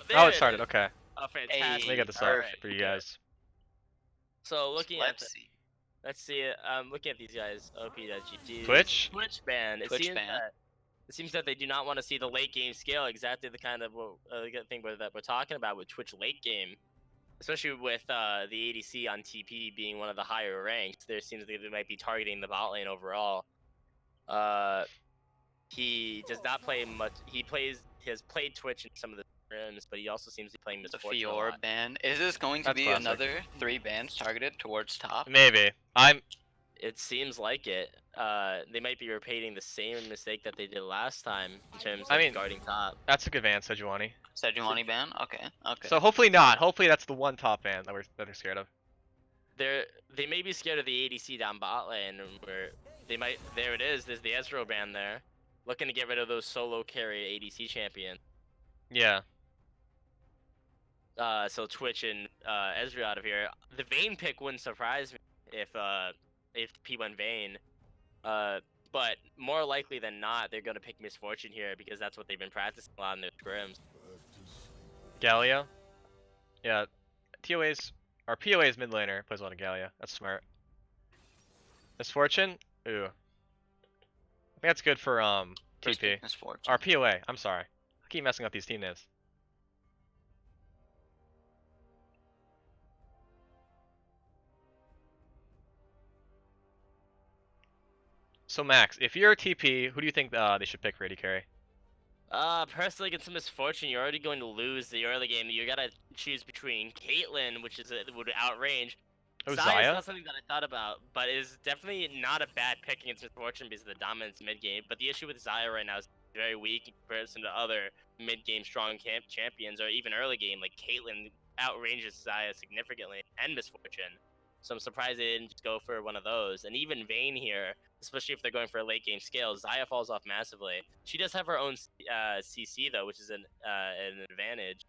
There Oh, it it started. is. Okay. Oh, fantastic. Let me get this up Perfect. for you guys. So looking at Let's see. let's see it. Looking at these guys, OP.GG. Twitch? Twitch ban. Twitch ban. It seems that they do not want to see the late game scale. Exactly the kind of thing that we're talking about with Twitch late game, especially with the ADC on TP being one of the higher ranks. There seems that they might be targeting the bot lane overall. He does not play much. He has played Twitch in some of the scrims, but he also seems to be playing The Misfortune a Fior lot. ban. Is this going to That's be classic. another 3 bans targeted towards top? Maybe. It seems like it. They might be repeating the same mistake that they did last time in terms of guarding top. That's a good ban, Sejuani. Sejuani ban? Okay. Okay. So hopefully not. Hopefully that's the one top ban that they're scared of. They may be scared of the ADC down bot lane, where they might. There it is. There's the Ezreal ban there, looking to get rid of those solo carry ADC champions. Yeah. So Twitch and Ezreal out of here. The Vayne pick wouldn't surprise me if P went Vayne. But more likely than not, they're gonna pick Misfortune here because that's what they've been practicing a lot in their scrims. Gallia. Yeah. Our POA's mid laner plays a lot of Gallia. That's smart. Misfortune? Ooh. I think that's good for TP. Misfortune. Our POA, I'm sorry. I keep messing up these team names. So Max, if you're a TP, who do you think they should pick for AD carry? Personally, against Misfortune, you're already going to lose the early game. You gotta choose between Caitlyn, which would outrange. Oh, Xayah is Xayah? not something that I thought about, but is definitely not a bad pick against Misfortune because of the dominance mid game. But the issue with Xayah right now is very weak in comparison to other mid game strong champions, or even early game. Like Caitlyn outranges Xayah significantly, and Misfortune. So I'm surprised they didn't just go for one of those. And even Vayne here, especially if they're going for a late game scale, Xayah falls off massively. She does have her own CC though, which is an advantage.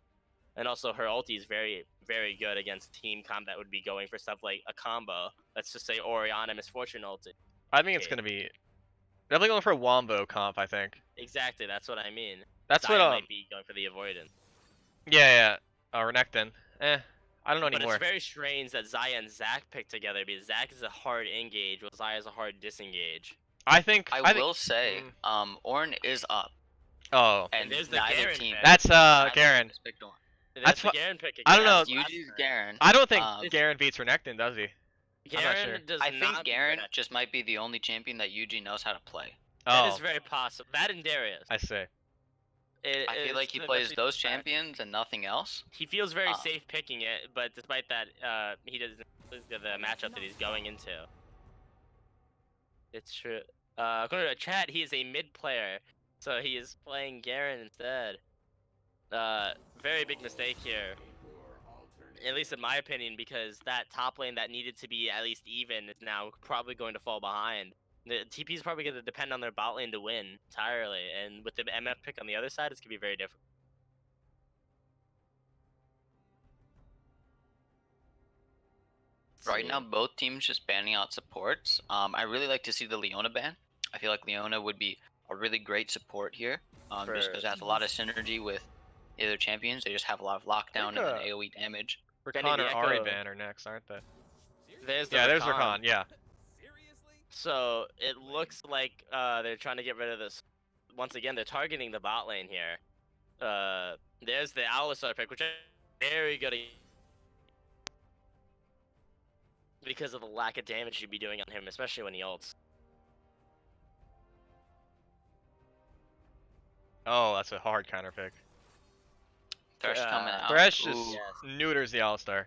And also her ulti is very, very good against team comp that would be going for stuff like a combo. Let's just say Orianna Misfortune ulti. I think it's gonna be definitely going for a Wombo comp, I think. Exactly, that's what I mean. That's Xayah what might be going for the avoidance. Yeah. Renekton. I don't know But anymore. it's very strange that Xayah and Zac picked together because Zac is a hard engage, while Xayah is a hard disengage. I think I will say, Ornn is up. Oh. And there's the neither Garen team. pick. That's neither Garen. team has picked Ornn. That's the Garen pick. I don't know. Yuji's Garen. I don't think Garen beats Renekton, does he? Garen does I not think Garen just might be the only champion that Yuji knows how to play. That is very possible. That and Darius. I see. I feel like he plays those champions and nothing else. He feels very safe picking it, but despite that, he doesn't the matchup that he's going into. It's true. According to chat, he is a mid player, so he is playing Garen instead. Very big mistake here. At least in my opinion, because that top lane that needed to be at least even is now probably going to fall behind. The TP is probably going to depend on their bot lane to win entirely, and with the MF pick on the other side, it's going to be very difficult. Right now, both teams just banning out supports. I really like to see the Leona ban. I feel like Leona would be a really great support here, just because it has a lot of synergy with the other champions. They just have a lot of lockdown and then AoE damage. Rakan or Ahri ban are next, aren't they? There's Rakan, yeah. So it looks like they're trying to get rid of this. Once again, they're targeting the bot lane here. There's the Alistar pick, which is very good because of the lack of damage you'd be doing on him, especially when he ults. Oh, that's a hard counter pick. Thresh coming out. Thresh just neuters the Alistar.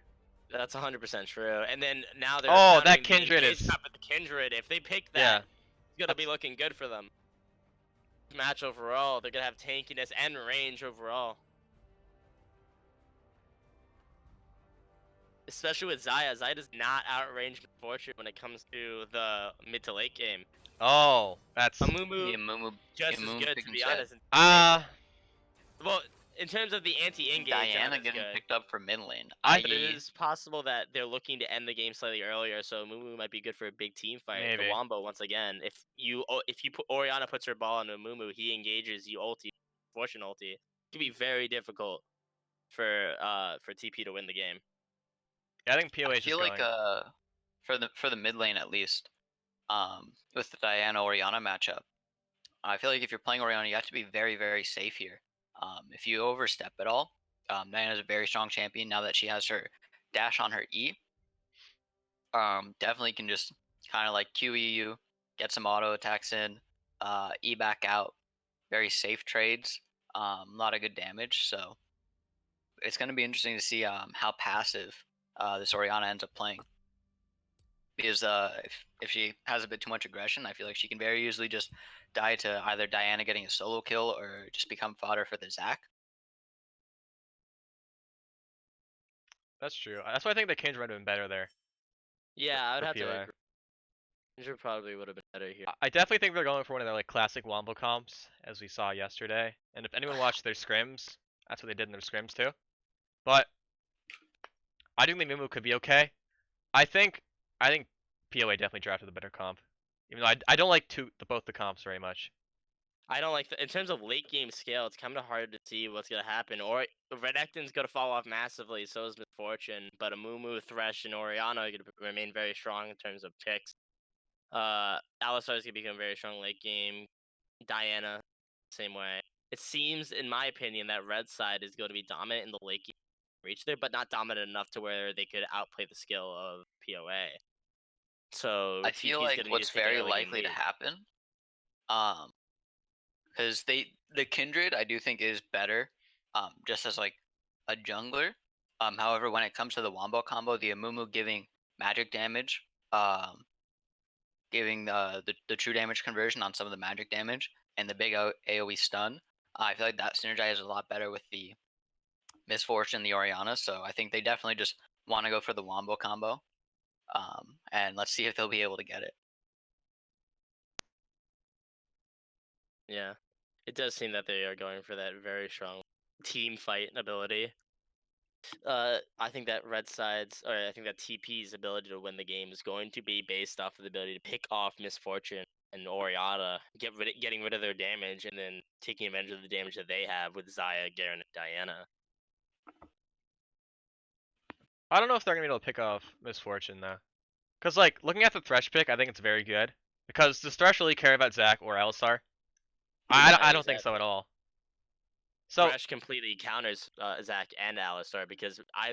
That's 100% true. And then now they're that Kindred is the Kindred. If they pick that, it's gonna be looking good for them. Match overall, they're gonna have tankiness and range overall. Especially with Xayah. Xayah does not outrange Misfortune when it comes to the mid to late game. Oh, that's Amumu just as good, to be honest. Well, in terms of the anti-engage, Diana getting picked up for mid lane. But it is possible that they're looking to end the game slightly earlier, so Mumu might be good for a big team fight. Maybe. The Wombo, once again, if you put Orianna puts her ball on Mumu, he engages, you ulti, Fortune ulti. It could be very difficult. for TP to win the game. Yeah, I think POA I is just feel like going. for the mid lane at least, with the Diana Oriana matchup, I feel like if you're playing Oriana, you have to be very, very safe here. If you overstep at all, Diana's a very strong champion now that she has her dash on her E. Definitely can just kind of like QE you, get some auto attacks in, E back out. Very safe trades, a lot of good damage. So it's going to be interesting to see how passive this Oriana ends up playing. Because if she has a bit too much aggression, I feel like she can very easily just die to either Diana getting a solo kill or just become fodder for the Zac. That's true. That's why I think the Kings would have been better there Yeah, I would for have to POA. agree. Ranger probably would have been better here. I definitely think they're going for one of their like classic wombo comps, as we saw yesterday. And if anyone watched their scrims, that's what they did in their scrims too. But I do think Mumu could be okay. I think POA definitely drafted the better comp. Even though I don't like both the comps very much. I don't like in terms of late game scale. It's kind of hard to see what's gonna happen. Or Renekton's gonna fall off massively. So is Misfortune. But Amumu, Thresh, and Oriana are gonna remain very strong in terms of picks. Alistar is gonna become very strong late game. Diana, same way. It seems, in my opinion, that red side is going to be dominant in the late game reach there, but not dominant enough to where they could outplay the skill of POA. So I TP feel is like going to need what's to take an very early game likely to lead. happen, because the Kindred I do think is better, just as like a jungler. However, when it comes to the Wombo combo, the Amumu giving magic damage, giving the true damage conversion on some of the magic damage, and the big AoE stun, I feel like that synergizes a lot better with the Misfortune, the Oriana. So I think they definitely just want to go for the Wombo combo, and let's see if they'll be able to get it. Yeah. It does seem that they are going for that very strong team fight ability. I think that I think that TP's ability to win the game is going to be based off of the ability to pick off Misfortune and Oriana, getting rid of their damage, and then taking advantage of the damage that they have with Xayah, Garen, and Diana. I don't know if they're gonna be able to pick off Misfortune though. Cause like looking at the Thresh pick, I think it's very good. Because does Thresh really care about Zac or Alistar? I don't think so at all. So Thresh completely counters Zac and Alistar because I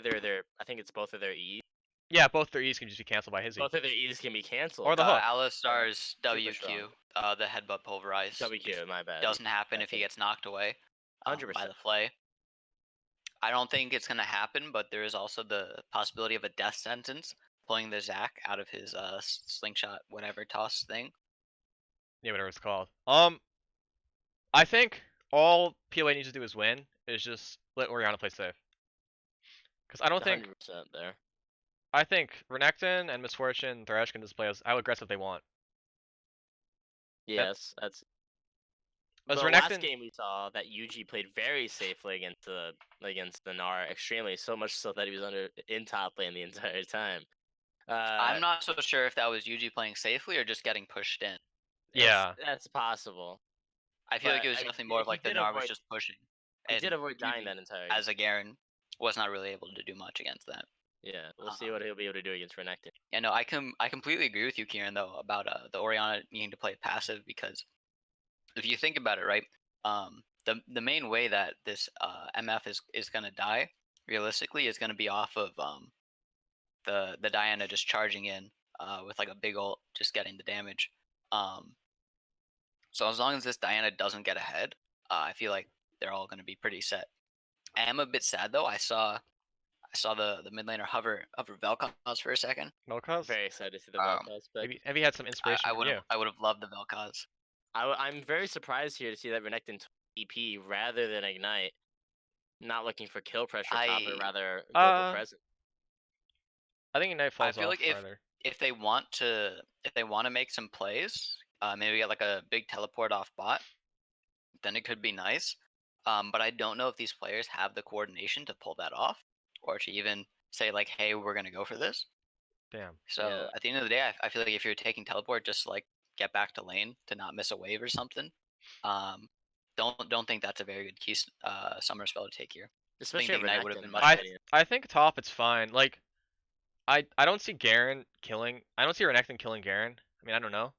think it's both of their E's. yeah, both their E's can just be canceled by his E. Both of their E's can be canceled. Or the hook. Alistar's Super strong. WQ, the headbutt pulverize, WQ, my bad. doesn't happen if he gets knocked away by 100%. the flay. I don't think it's gonna happen, but there is also the possibility of a death sentence pulling the Zac out of his slingshot whatever toss thing. Yeah, whatever it's called. I think all POA needs to do is win. Is just let Oriana play safe. Because I don't think 100% there. I think Renekton and Misfortune, Thresh can just play as how aggressive they want. Yes, that's. As The Renekton, last game we saw that Yuji played very safely against the Gnar, extremely so much so that he was in top lane the entire time. I'm not so sure if that was Yuji playing safely or just getting pushed in. yeah, that's possible. I feel like But, it was I mean, definitely more of he like the did Gnar was avoid- just pushing. He And did avoid dying Yuji, that entire. as a Garen, was not really able to do much against that. Yeah, we'll see what he'll be able to do against Renekton. Yeah, no, I completely agree with you, Kieran, though, about the Oriana needing to play passive, because if you think about it, right, the main way that this MF is gonna die realistically is gonna be off of the Diana just charging in with like a big ult, just getting the damage. So as long as this Diana doesn't get ahead, I feel like they're all gonna be pretty set. I am a bit sad though. I saw the mid laner hover Vel'Koz for a second. Vel'Koz. Very excited to see the Um, Vel'Koz pick. Maybe he had some inspiration I from would you. have I would have loved the Vel'Koz. I'm very surprised here to see that Renekton took EP rather than Ignite. Not looking for kill pressure top, but rather global presence. I think Ignite I falls feel off like if farther. if they want to make some plays, maybe get like a big teleport off bot, then it could be nice. But I don't know if these players have the coordination to pull that off, or to even say like, "Hey, we're gonna go for this." Damn. So Yeah. at the end of the day, I feel like if you're taking teleport, just like get back to lane to not miss a wave or something. Don't think that's a very good key summer spell to take here. Especially Ignite Renekton, would've been in much my better. opinion. I think top it's fine. Like, I don't see Garen killing. I don't see Renekton killing Garen. I mean, I don't know.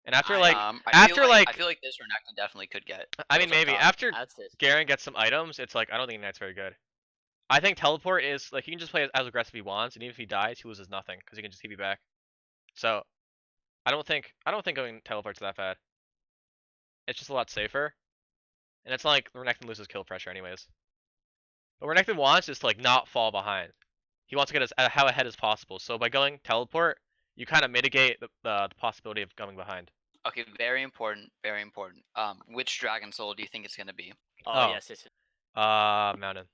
And after like I after feel like this Renekton definitely could get. I mean kills up maybe top. after I'd say so. Garen gets some items, it's like I don't think Ignite's very good. I think teleport is like he can just play as aggressive he wants, and even if he dies, he loses nothing because he can just TP back. So I don't think going teleport's that bad. It's just a lot safer, and it's not like Renekton loses kill pressure anyways. What Renekton wants is to like not fall behind. He wants to get as how ahead as possible. So by going teleport, you kind of mitigate the possibility of going behind. Okay, very important, very important. Which Dragon Soul do you think it's gonna be? Oh, yes. Mountain.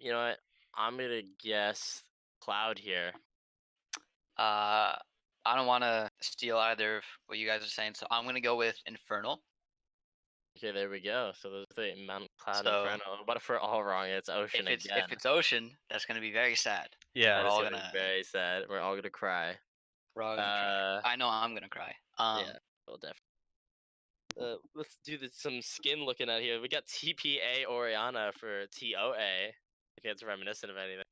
You know what? I'm gonna guess Cloud here. I don't want to steal either of what you guys are saying, so I'm gonna go with Infernal. Okay, there we go. So those are the Mount Cloud So, Inferno. What if we're all wrong? It's Ocean If again. it's Ocean, that's gonna be very sad. Yeah. That we're is all gonna gonna be very sad. We're all gonna cry. we're all gonna cry. I know I'm gonna cry. Yeah, we'll definitely. Let's do some skin looking at here. We got TPA Oriana for TOA. I think it's reminiscent of anything.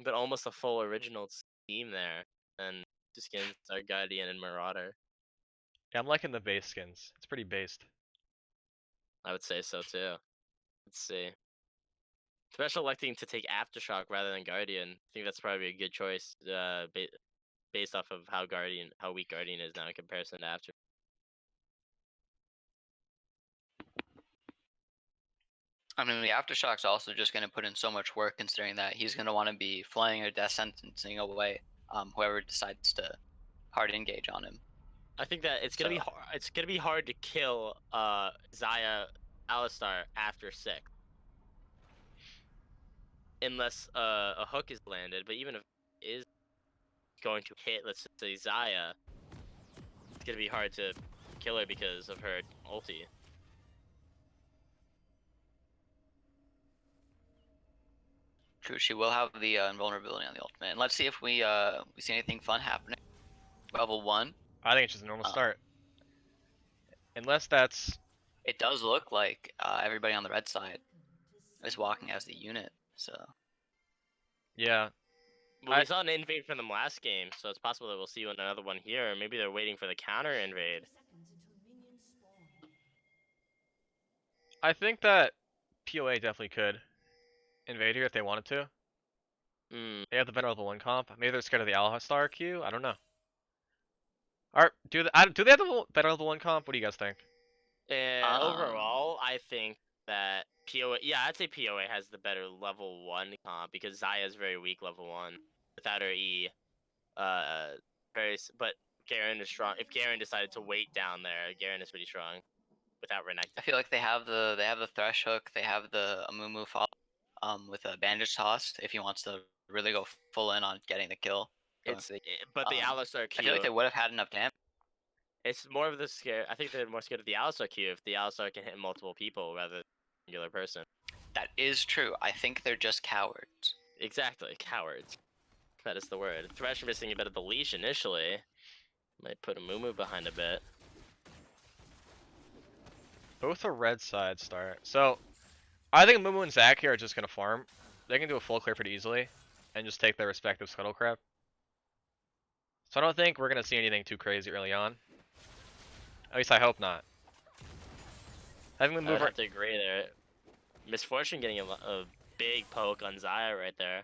But almost a full original team there. And two skins are Guardian and Marauder. Yeah, I'm liking the base skins. It's pretty based. I would say so too. Let's see. Special electing to take Aftershock rather than Guardian. I think that's probably a good choice. Based off of how weak Guardian is now in comparison to After. I mean, the Aftershock's also just gonna put in so much work, considering that he's gonna want to be flaying or death sentencing away whoever decides to hard engage on him. I think that it's gonna be hard. It's gonna be hard to kill Xayah Alistar after 6. Unless a hook is landed, but even if it is going to hit, let's just say Xayah, it's gonna be hard to kill her because of her ulti. True, she will have the invulnerability on the ultimate. And let's see if we see anything fun happening. Level 1. I think it's just a normal start. Unless that's. It does look like everybody on the red side is walking as the unit, so. Yeah. Well, we saw an invade from them last game, so it's possible that we'll see another one here. Or maybe they're waiting for the counter invade. I think that POA definitely could invade here if they wanted to. They have the better level 1 comp. Maybe they're scared of the Alistar queue. I don't know. Do they have the better level 1 comp? What do you guys think? Overall, I think that POA. Yeah, I'd say POA has the better level 1 comp because Xayah is very weak level 1 without her E. But Garen is strong. If Garen decided to wait down there, Garen is pretty strong without Renekton. I feel like they have the Thresh Hook, they have the Amumu follow with a Bandage Tossed if he wants to really go full in on getting the kill. But the Alistar Q. I feel like they would have had enough damage. It's more of the scare. I think they're more scared of the Alistar Q if the Alistar can hit multiple people rather than a singular person. That is true. I think they're just cowards. Exactly, cowards. That is the word. Thresh missing a bit of the leash initially. Might put a Mumu behind a bit. Both are red side start. So, I think Mumu and Zac here are just gonna farm. They can do a full clear pretty easily, and just take their respective scuttle crab. So I don't think we're gonna see anything too crazy early on. At least I hope not. Having them I would move. have to agree there. Misfortune getting a big poke on Xayah right there.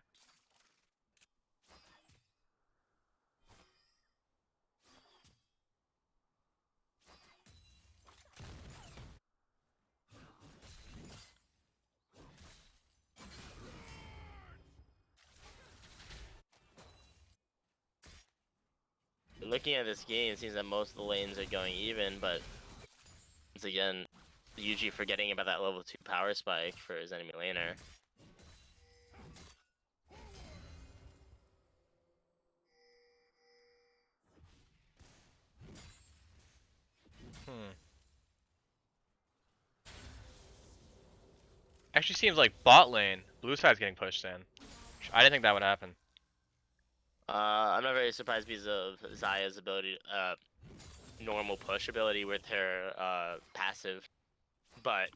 Looking at this game, it seems that most of the lanes are going even, but once again, Yuji forgetting about that level 2 power spike for his enemy laner. Actually seems like bot lane, blue side's getting pushed in. I didn't think that would happen. I'm not very surprised because of Xayah's ability, normal push ability with her passive, but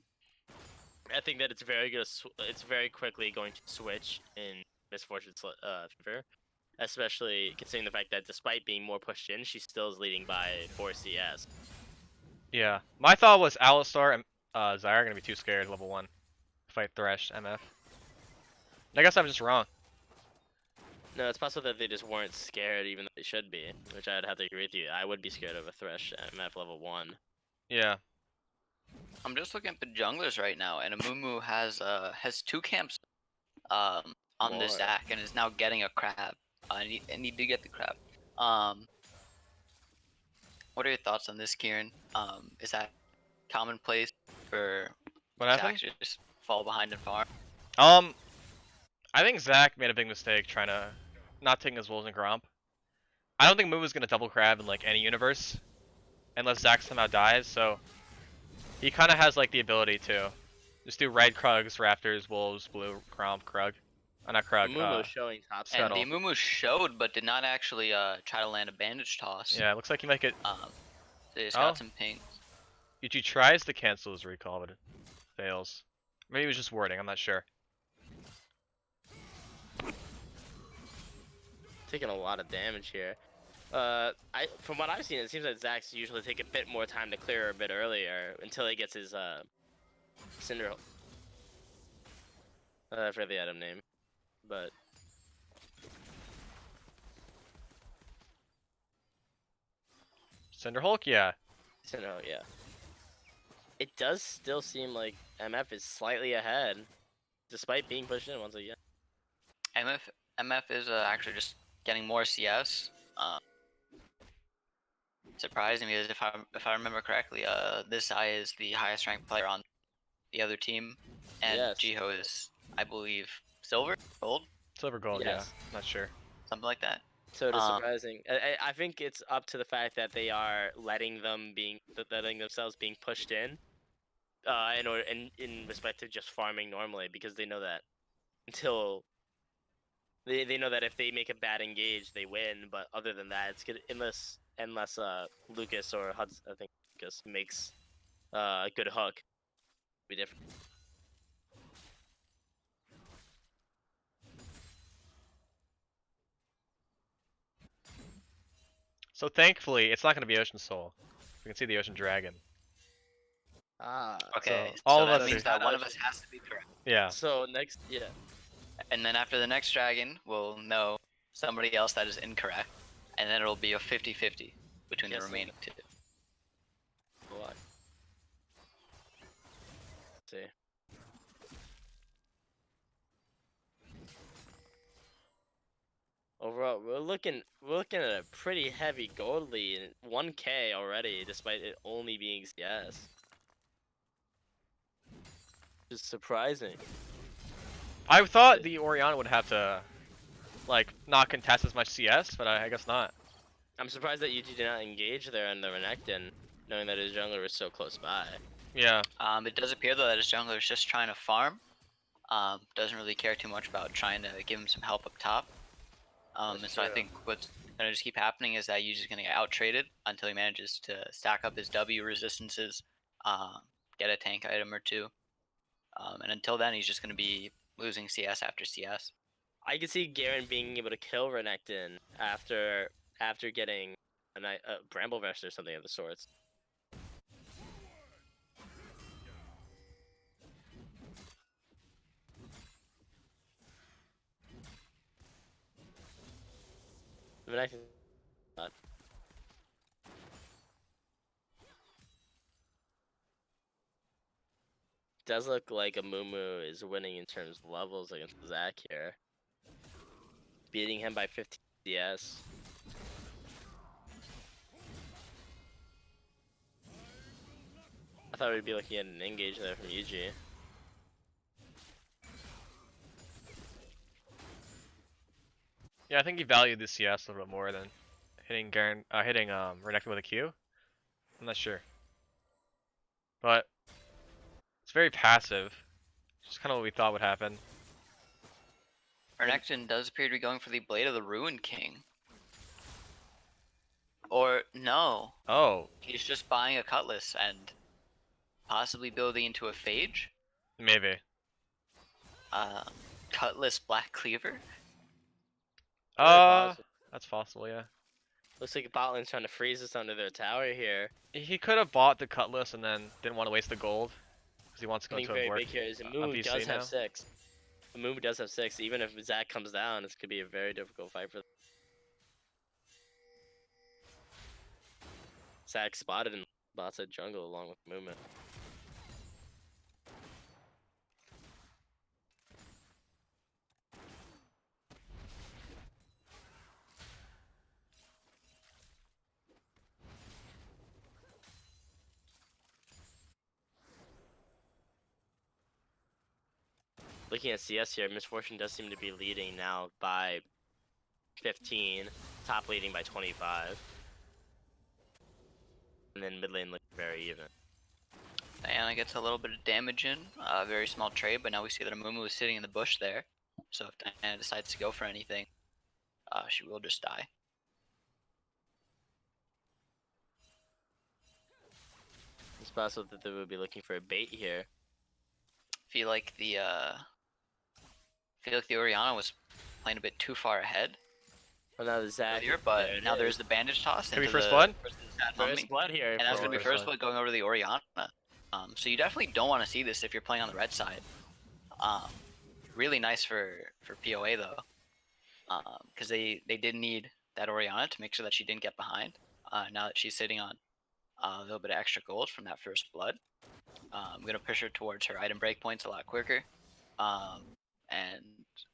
I think that it's very good. It's very quickly going to switch in Misfortune's favor, especially considering the fact that despite being more pushed in, she still is leading by 4 CS. Yeah. My thought was Alistar and Zyra are gonna be too scared level 1 to fight Thresh MF. I guess I'm just wrong. No, it's possible that they just weren't scared, even though they should be, which I'd have to agree with you. I would be scared of a Thresh MF level 1. Yeah. I'm just looking at the junglers right now, and Amumu has 2 camps on More. this Zac and is now getting a crab. I need to get the crab. What are your thoughts on this, Kieran? Is that commonplace for What Zac happened? to just fall behind and farm? I think Zac made a big mistake trying to not taking his Wolves and Gromp. I don't think Mumu's gonna double crab in like any universe, unless Zac somehow dies. So he kind of has like the ability to just do red Krugs, Raptors, Wolves, Blue, Gromp, Krug. Not Krug. Amumu showing top And scuttle. the Amumu showed, but did not actually try to land a bandage toss. Yeah, it looks like he might get. So he's Oh. got some pings. Ichi tries to cancel his recall, but it fails. Maybe it was just wording. I'm not sure. Taking a lot of damage here. From what I've seen, it seems like Zac's usually take a bit more time to clear a bit earlier until he gets his Cinder. I forget the item name, but Cinder Hulk, yeah. Cinder, yeah. It does still seem like MF is slightly ahead, despite being pushed in once again. MF is actually just getting more CS. Surprising because if I remember correctly, this guy is the highest ranked player on the other team, and Yes. Jiho is, I believe, silver, gold, Silver gold, Yes. yeah. Not sure. something like that. So it is surprising. I think it's up to the fact that they are letting themselves being pushed in in respect to just farming normally, because they know that until they know that if they make a bad engage, they win. But other than that, it's good unless Lucas or Hudson, I think Lucas makes a good hook, be different. So thankfully, it's not going to be Ocean Soul. We can see the Ocean Dragon. Ah. Okay, So all so of that us means are- that one of us has to be correct. Yeah. So next, yeah. And then after the next dragon, we'll know somebody else that is incorrect, and then it'll be a 50-50 between Yes, the remaining 2. What? See. Overall, we're looking at a pretty heavy gold lead, 1K already, despite it only being CS. Just surprising. I thought the Orianna would have to, like, not contest as much CS, but I guess not. I'm surprised that UG did not engage there on the Renekton, knowing that his jungler was so close by. Yeah. It does appear though that his jungler is just trying to farm. Doesn't really care too much about trying to give him some help up top. And so I think what's gonna just keep happening is that Yuji's gonna get out traded until he manages to stack up his W resistances, get a tank item or 2. And until then, he's just gonna be losing CS after CS. I could see Garen being able to kill Renekton after getting a Bramble Vest or something of the sorts. Renekton. Does look like Amumu is winning in terms of levels against Zac here. Beating him by 15 CS. I thought we'd be looking at an engage there from UG. Yeah, I think he valued the CS a little bit more than hitting Renekton with a Q. I'm not sure. But it's very passive. Just kind of what we thought would happen. Renekton does appear to be going for the Blade of the Ruined King. Or no, Oh. he's just buying a Cutlass and possibly building into a Phage. Maybe. Cutlass Black Cleaver. Very possible. That's possible, yeah. Looks like bot lane's trying to freeze us under their tower here. He could have bought the Cutlass and then didn't want to waste the gold. Because he wants to go Getting into very a big here is Mumu BC does have now. 6. Mumu does have 6. Even if Zach comes down, this could be a very difficult fight for them. Zach spotted in bot side jungle along with Mumu. Looking at CS here, Misfortune does seem to be leading now by 15, top leading by 25. And then mid lane looking very even. Diana gets a little bit of damage in, very small trade, but now we see that Amumu is sitting in the bush there. So if Diana decides to go for anything, she will just die. It's possible that they would be looking for a bait here. Feel like the Orianna was playing a bit too far ahead Well, now the Zach. earlier, but now there's the bandage toss. Could be into first the- blood? versus that First mummy. blood here. And that's for- going to be First first blood going over to the Orianna. So you definitely don't want to see this if you're playing on the red side. Really nice for POA though, because they did need that Orianna to make sure that she didn't get behind. Now that she's sitting on a little bit of extra gold from that first blood, I'm going to push her towards her item breakpoints a lot quicker, and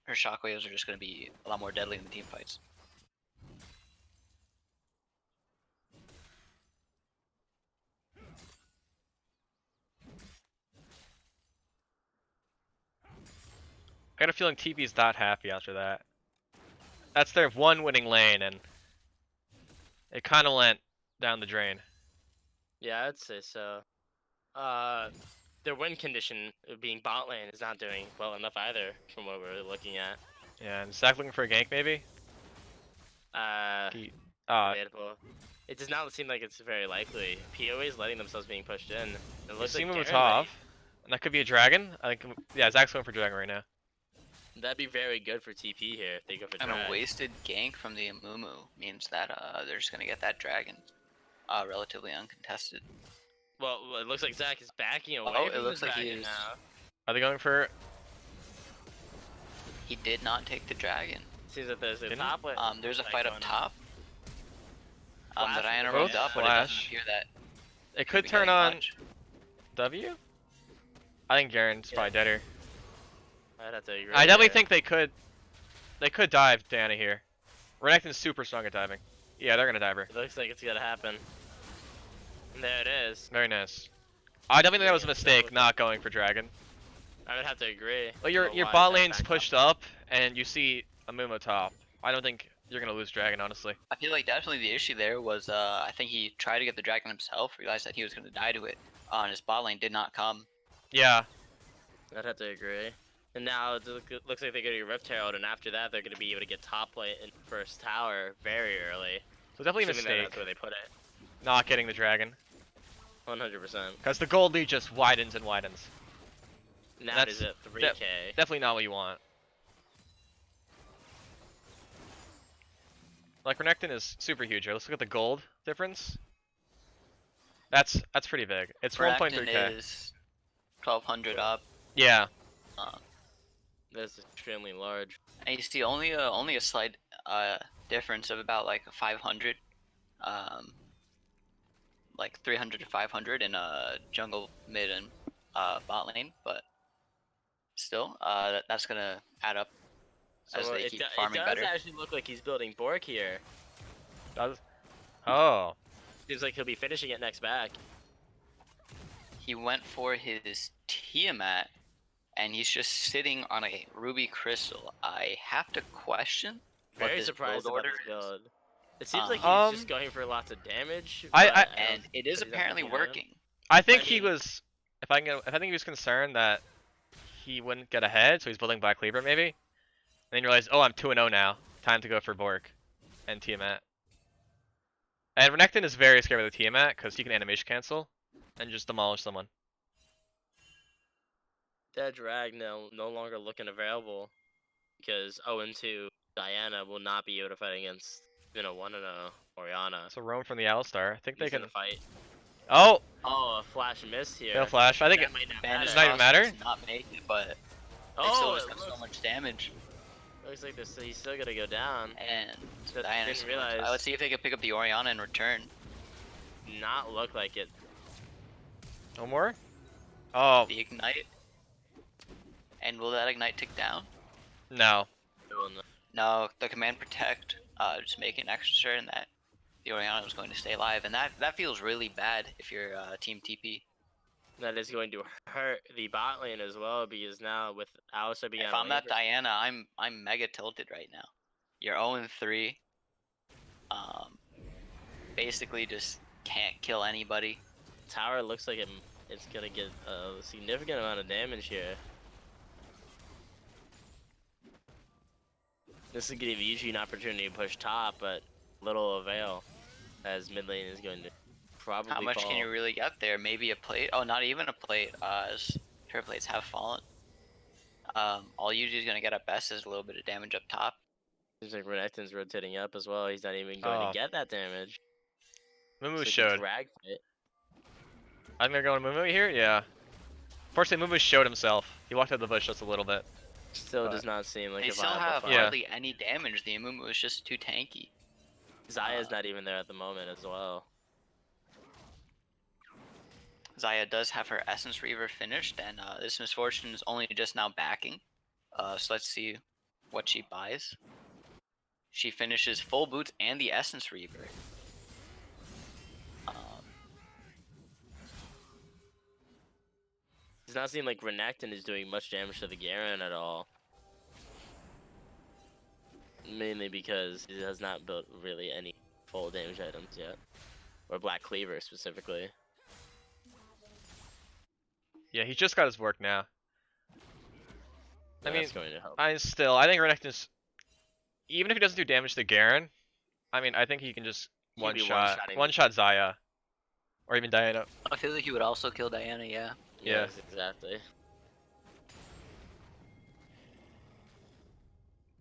her shockwaves are just going to be a lot more deadly in the team fights. I got a feeling TP's not happy after that. That's their one winning lane, and it kind of went down the drain. Yeah, I'd say so. Their win condition being bot lane is not doing well enough either, from what we're looking at. Yeah, and Zach looking for a gank maybe? Debatable. It does not seem like it's very likely. POA is letting themselves being pushed in. It looks see like move Garen top, and that could be a dragon. I think, yeah, Zach's going for dragon right now. that'd be very good for TP here if they go for And drag. a wasted gank from the Amumu means that they're just going to get that dragon relatively uncontested. Well, it looks like Zach is backing away Oh, from it looks the like he dragon is. now. Are they going for? He did not take the dragon. Seems that there's a Didn't? top lane. There's a fight fight up going on. top. Flash That Diana from roamed the up, but it doesn't Flash. appear that It he'll could be turn getting on much. W. I think Garen's Yeah. probably deader. I'd have to agree. I definitely there. think they could dive Diana here. Renekton's super strong at diving. Yeah, they're gonna dive her. It looks like it's gonna happen. And there it is. Very nice. I definitely think that was a Yeah, mistake so- not going for dragon. I would have to agree. Well, your Otherwise, bot that lane's back pushed up, and you see a Mumu top. I don't think you're gonna lose dragon, honestly. I feel like definitely the issue there was I think he tried to get the dragon himself, realized that he was going to die to it, and his bot lane did not come. Yeah, I'd have to agree. And now it looks like they're going to get Rift Herald, and after that, they're going to be able to get top lane in first tower very early. so definitely a Assuming that mistake that's where they put it. not getting the dragon, 100%. because the gold lead just widens and widens. Now That's it is at 3k. Definitely not what you want. Like Renekton is super huge here. Let's look at the gold difference. That's pretty big. It's 1.3k. Renekton is 1200 up. Yeah. That's extremely large. And you see only a slight difference of about like 500, like 300 to 500 in jungle, mid, and bot lane, but still, that's gonna add up as they keep farming it does better. actually look like he's building Bork here. Does. Oh. Seems like he'll be finishing it next back. He went for his Tiamat, and he's just sitting on a ruby crystal. I have to question what Very this surprised build about order this is. build. It seems like Um, he's just going for lots of damage. I- but And it is but he's apparently actually, you know, working. I think I he mean- was. If I think he was concerned that he wouldn't get ahead, so he's building Black Cleaver maybe. And then he realized, oh, I'm 2-0 now. Time to go for Bork and Tiamat. And Renekton is very scared of the Tiamat because he can animation cancel and just demolish someone. That drag no longer looking available because 0-2 Diana will not be able to fight against 1 and Oriana. So roam from the Alistar. I think they He's can. gonna fight. Oh, Oh, a flash miss here. no flash. I think That it might not Banish not even Frost matter? does not make it, but they Oh, still it just have so looks, much damage. looks like this. He's still gonna go down. And But Diana didn't realize. let's see if they can pick up the Oriana in return. Not look like it. no more. Oh The ignite. And will that ignite tick down? no. No, the command protect, just making extra certain that the Oriana was going to stay alive, and that feels really bad if you're team TP. That is going to hurt the bot lane as well because now with Alistar being If out of I'm lane not Diana, I'm mega tilted right now. You're 0-3. Basically just can't kill anybody. tower looks like it's gonna get a significant amount of damage here. This is gonna give Yuji an opportunity to push top, but little avail, as mid lane is going to probably How much fall. can you really get there? Maybe a plate? Oh, not even a plate, as her plates have fallen. All Yuji's gonna get at best is a little bit of damage up top. Seems like Renekton's rotating up as well. He's not even going to get that damage. Mumu So showed. drag fight. I think they're going to Mumu here. Yeah. Fortunately, Mumu showed himself. He walked out the bush just a little bit. Still does not seem like They a still viable have fight. hardly any damage. The Amumu is just too tanky. Zaya's not even there at the moment as well. Zaya does have her Essence Reaver finished, and this Misfortune is only just now backing. So let's see what she buys. She finishes full boots and the Essence Reaver. Does not seem like Renekton is doing much damage to the Garen at all. Mainly because he has not built really any full damage items yet. Or Black Cleaver specifically. Yeah, he just got his work now. I mean, That's going to help. I think Renekton's, even if he doesn't do damage to Garen, I mean, I think he can just He'd be one-shot one-shotting Zaya. Or even Diana. I feel like he would also kill Diana, yeah. Yeah. Yes, exactly.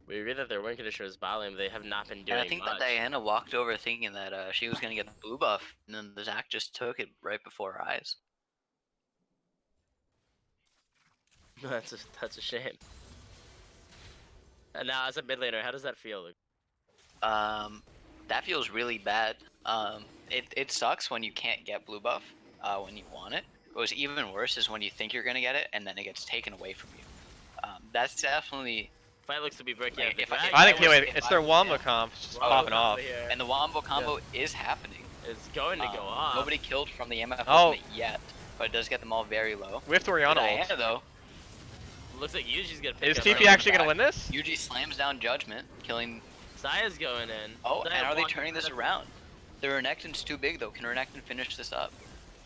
We agree that their win condition is bot lane, but they have not been doing And I think much. that Diana walked over thinking that she was going to get the blue buff, and then the Zac just took it right before her eyes. That's a shame. And now, as a mid laner, how does that feel? That feels really bad. It sucks when you can't get blue buff when you want it. What's even worse is when you think you're gonna get it and then it gets taken away from you. That's definitely. Fight looks to be breaking Like, out the if I- drag. if I think, was- wait, if it's I their was- Wamba yeah. comp just Wombo popping combo off. here. And the Wombo combo is happening. It's going to go off. Nobody killed from the MF Oh. ultimate yet, but it does get them all very low. We have to Oriana ult. Diana though, Looks like Yuji's gonna pick Is up TP right actually back. gonna win this? Yuji slams down Judgment, killing. Zaya's going in. Oh, Zaya and are they walking turning this out of- around? The Renekton's too big though. Can Renekton finish this up?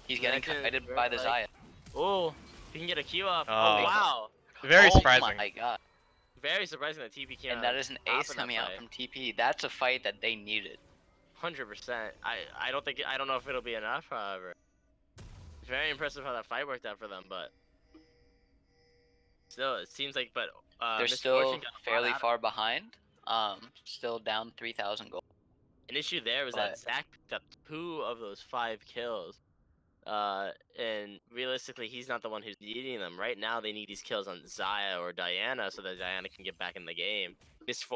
He's getting Renekton is kited very, by the like- Zaya. Oh, he can get a Q off. Oh. Oh, wow. Very Oh surprising. my god. Very surprising that TP came And out that is an top ace in that coming out fight. from TP. That's a fight that they needed. 100%. I don't know if it'll be enough, however. It's very impressive how that fight worked out for them, but still, it seems like, but They're still Misfortune got fairly fought out. far behind. Still down 3,000 gold. An issue there was But- that Zac picked up 2 of those 5 kills. And realistically, he's not the one who's needing them. Right now, they need these kills on Zaya or Diana so that Diana can get back in the game.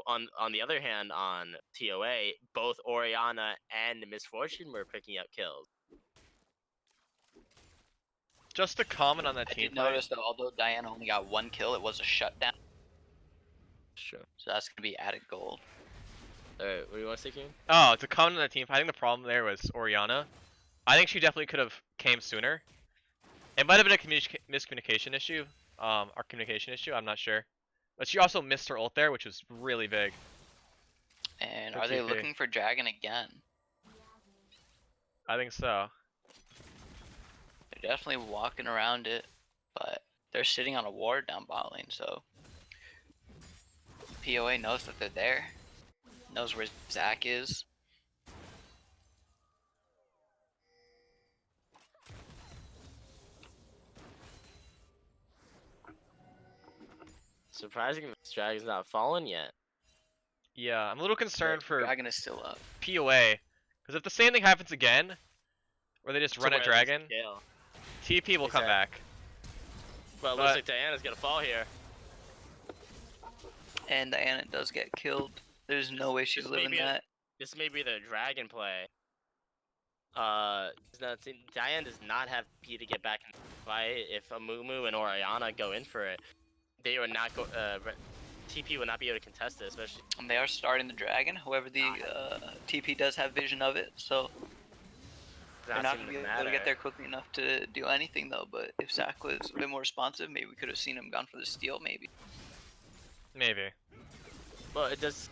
On the other hand, on TOA, both Oriana and Misfortune were picking up kills. Just to comment on that I team did fight. notice though, although Diana only got 1 kill, it was a shutdown. Sure. So that's gonna be added gold. Alright, what do you want to say, King? Oh, to comment on that team fight, I think the problem there was Oriana. I think she definitely could have came sooner. It might have been a miscommunication issue, or communication issue, I'm not sure. But she also missed her ult there, which was really big. And For are they TP. looking for Dragon again? I think so. They're definitely walking around it, but they're sitting on a ward down bot lane, so POA knows that they're there. Knows where Zac is. Surprising this dragon's not fallen yet. Yeah, I'm a little concerned for Dragon is still up. POA, because if the same thing happens again, where they just To run where at they dragon, scale. TP will come Exact- back. Well, it looks like Diana's gonna fall here. And Diana does get killed. There's no way she's this may living be a- that. This may be the dragon play. Diane does not have P to get back in the fight. If Amumu and Oriana go in for it, they would not go. TP would not be able to contest it, especially. They are starting the dragon. However, the TP does have vision of it, so they're not going to be able to get there quickly enough to do anything, though. But if Zach was a bit more responsive, maybe we could have seen him gone for the steal, maybe. Maybe. Well, it does.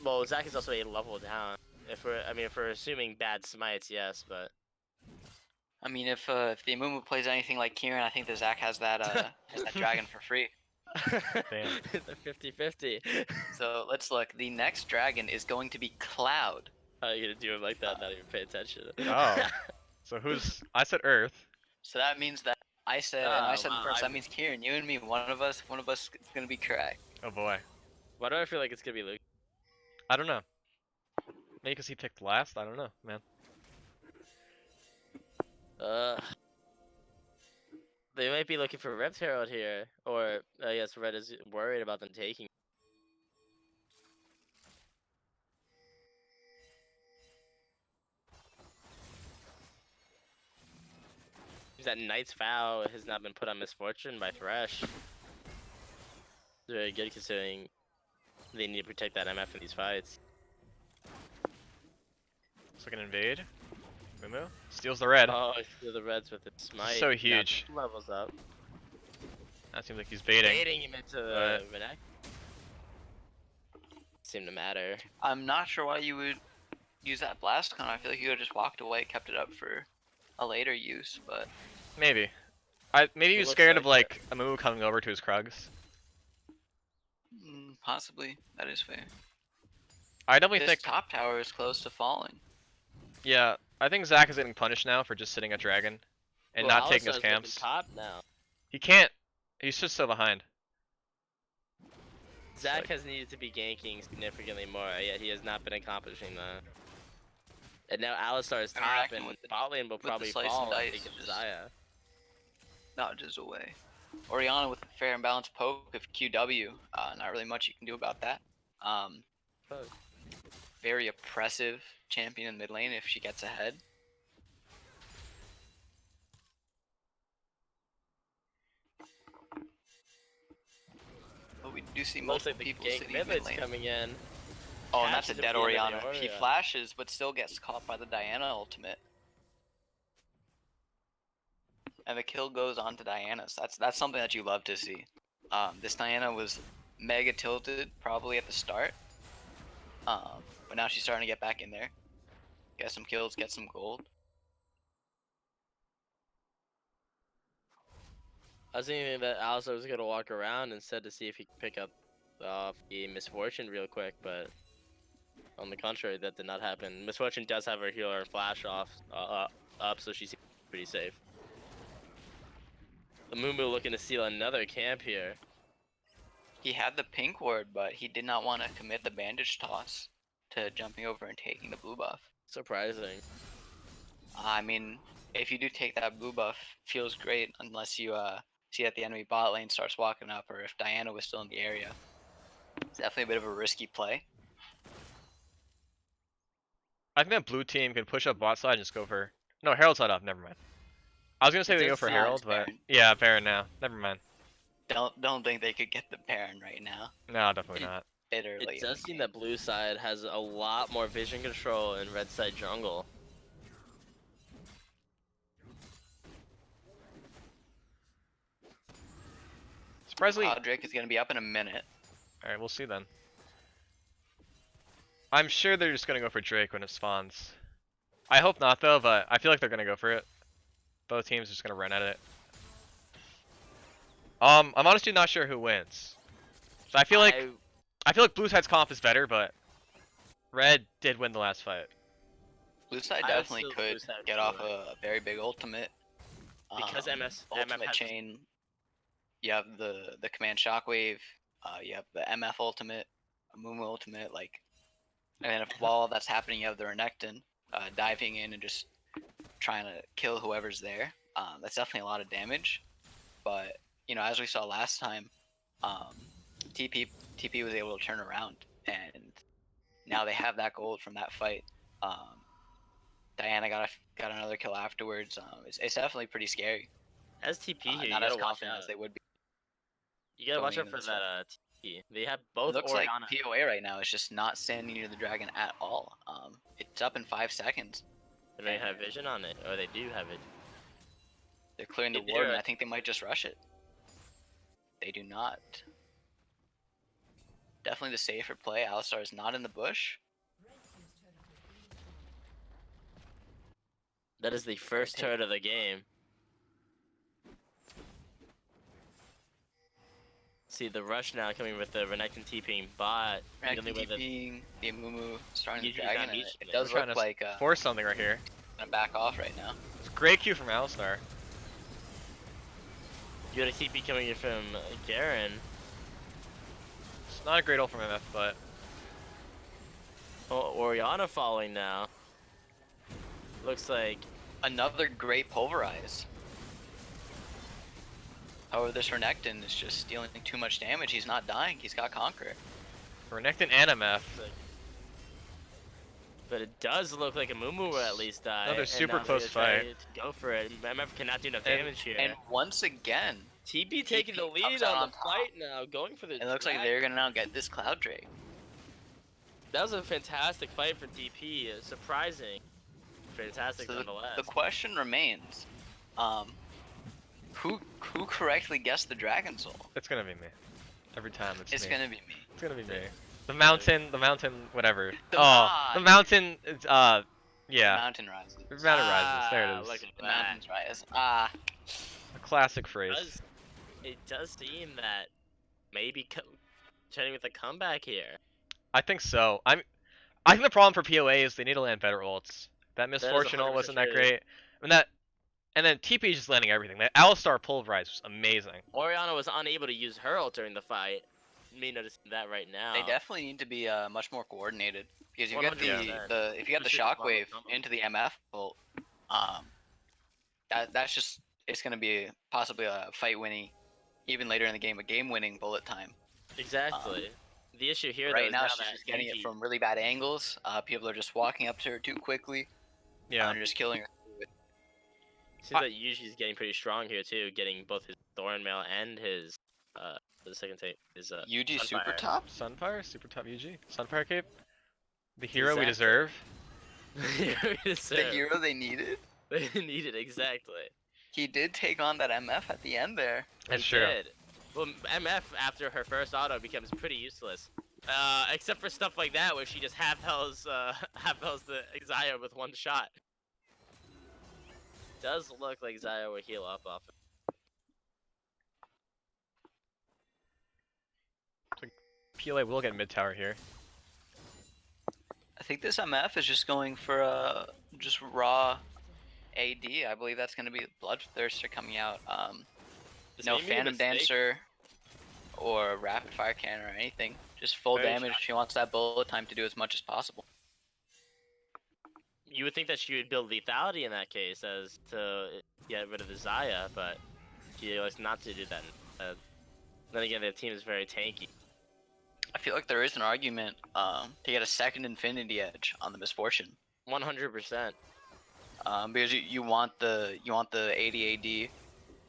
Well, Zach is also a level down. If we're assuming bad smites, yes, but. I mean, if the Amumu plays anything like Kieran, I think that Zach has that dragon for free. Damn. The 50-50. So let's look. The next dragon is going to be Cloud. How are you gonna do him like that? Not even pay attention. Oh. So who's? I said Earth. So that means that I said, and I said first. That means Kieran, you and me, one of us is gonna be correct. Oh boy. Why do I feel like it's gonna be Luke? I don't know. Maybe because he picked last. I don't know, man. They might be looking for Rift Herald here, or I guess Red is worried about them taking. That Knight's Vow has not been put on Misfortune by Thresh. It's very good considering they need to protect that MF in these fights. So can invade. Mumu steals the red. Oh, I feel the Reds with its smite. So huge. Now levels up. That seems like he's baiting. Baiting him into the Redact. Seem to matter. I'm not sure why you would use that blast con. I feel like you would have just walked away, kept it up for a later use, but Maybe. Maybe he was looks scared of like like a Mumu coming over to his Krugs. possibly that is fair. I definitely This think. top tower is close to falling. Yeah, I think Zach is getting punished now for just sitting at dragon and Well, not taking his Alistar's looking camps. top now. He can't. He's just so behind. Zach has needed to be ganking significantly more, yet he has not been accomplishing that. And now Alistar is top, Interacting and with the- bot lane will with the probably slice and fall dice and take just- Zaya. Dodges away. Oriana with a fair and balanced poke of QW. Not really much you can do about that. Very oppressive champion in mid lane if she gets ahead. But we do see Looks multiple like the people gank sitting mid mid lane's lane. coming in. Oh, and that's a Catches dead at the end of Oriana. the He Oriana. flashes, but still gets caught by the Diana ultimate. And the kill goes on to Diana's. That's something that you love to see. This Diana was mega tilted probably at the start. But now she's starting to get back in there. Get some kills, get some gold. I was thinking that Alistar was gonna walk around instead to see if he could pick up the Misfortune real quick, but on the contrary, that did not happen. Misfortune does have her healer and flash off up, so she's pretty safe. The Mumu looking to steal another camp here. He had the pink ward, but he did not want to commit the bandage toss to jumping over and taking the blue buff. Surprising. I mean, if you do take that blue buff, feels great unless you see that the enemy bot lane starts walking up, or if Diana was still in the area. It's definitely a bit of a risky play. I think that blue team can push up bot side and just go for. No, Herald's not up. Never mind. I was gonna say It they go does for sound Herald, but Baron. yeah, Baron now. Never mind. Don't think they could get the Baron right now. No, definitely not. Bit early It in does the seem game. that blue side has a lot more vision control in red side jungle. Surprisingly, Drake is gonna be up in a minute. all right, we'll see then. I'm sure they're just gonna go for Drake when it spawns. I hope not though, but I feel like they're gonna go for it. Both teams are just gonna run at it. I'm honestly not sure who wins. So I feel like blue side's comp is better, but red did win the last fight. Blue side I would definitely still could Blue side get for off it. a very big ultimate. Because MF ultimate has chain. You have the command shockwave. You have the MF ultimate, a Mumu ultimate, like, and then while that's happening, you have the Renekton diving in and just trying to kill whoever's there. That's definitely a lot of damage. But as we saw last time, TP was able to turn around, and now they have that gold from that fight. Diana got another kill afterwards. It's definitely pretty scary. As TP here, Not you as gotta watch confident out. as they would be. You gotta watch going out for into this that TP. They have It both looks Orianna. like POA right now is just not standing near the dragon at all. It's up in 5 seconds. They don't have vision on it, or they do have it. They're clearing the They do ward, and it. I think they might just rush it. They do not. Definitely the safer play. Alistar is not in the bush. That is the first turret of the game. See the rush now coming with the Renekton TPing bot. Renekton TPing, the Mumu starting the Yuji's dragon. not And reaching it it. does We're look trying to like force something right here. gonna back off right now. It's a great Q from Alistar. You got a TP coming in from Garen. It's not a great ult from MF, but Oh, Orianna falling now. Looks like Another great pulverize. However, this Renekton is just dealing too much damage. He's not dying. He's got Conqueror. Renekton and MF. but it does look like a Mumu will at least die. Another and super now they're close gonna try fight. to go for it. MF cannot do enough damage here. And once again, TP taking the TP lead comes out on on the top. fight now, going for the it looks like dragon. they're gonna now get this Cloud Drake. That was a fantastic fight for TP. Surprising. Fantastic So nonetheless. the question remains, who correctly guessed the Dragon Soul? It's gonna be me. Every time It's me. gonna be me. It's gonna be me. The mountain, whatever. The The mountain is, The yeah. mountain rises. The mountain rises. There it Look is. at The that. mountains rise. A classic phrase. It does seem that maybe turning with a comeback here. I think so. I think the problem for POA is they need to land better ults. That is misfortune ult 100% wasn't that true. great. And then TP just landing everything. That Alistar pulverize was amazing. Orianna was unable to use her ult during the fight. Me noticing that right now. They definitely need to be much more coordinated because you got 100%. the if you got the Especially with shockwave combo. into the MF ult, that's just it's gonna be possibly a fight winning, even later in the game, a game winning bullet time. Exactly. The issue here though, Right is now now she's that just getting it Yuji- from really bad angles. People are just walking up to her too quickly. Yeah. And just killing her. Seems like Yuji's getting pretty strong here too, getting both his Thorn Mail and his the second take is Yuji super Sunfire. top. Sunfire, super top UG. Sunfire cape. The hero we Exactly. deserve. The hero they needed. They need it exactly. He did take on that MF at the end there. That's He true. did. Well, MF after her first auto becomes pretty useless, except for stuff like that where she just half heals the Xayah with one shot. Does look like Xayah will heal up off. PLA will get mid tower here. I think this MF is just going for just raw AD. I believe that's going to be Bloodthirster coming out. This No may be a Phantom mistake. Dancer or Rapid Fire Cannon or anything. Just full Very damage. She wants that bullet time to do as much as possible. You would think that she would build lethality in that case as to get rid of the Xayah, but she elects not to do that. Then again, their team is very tanky. I feel like there is an argument to get a second Infinity Edge on the Misfortune. 100%. Because you want the AD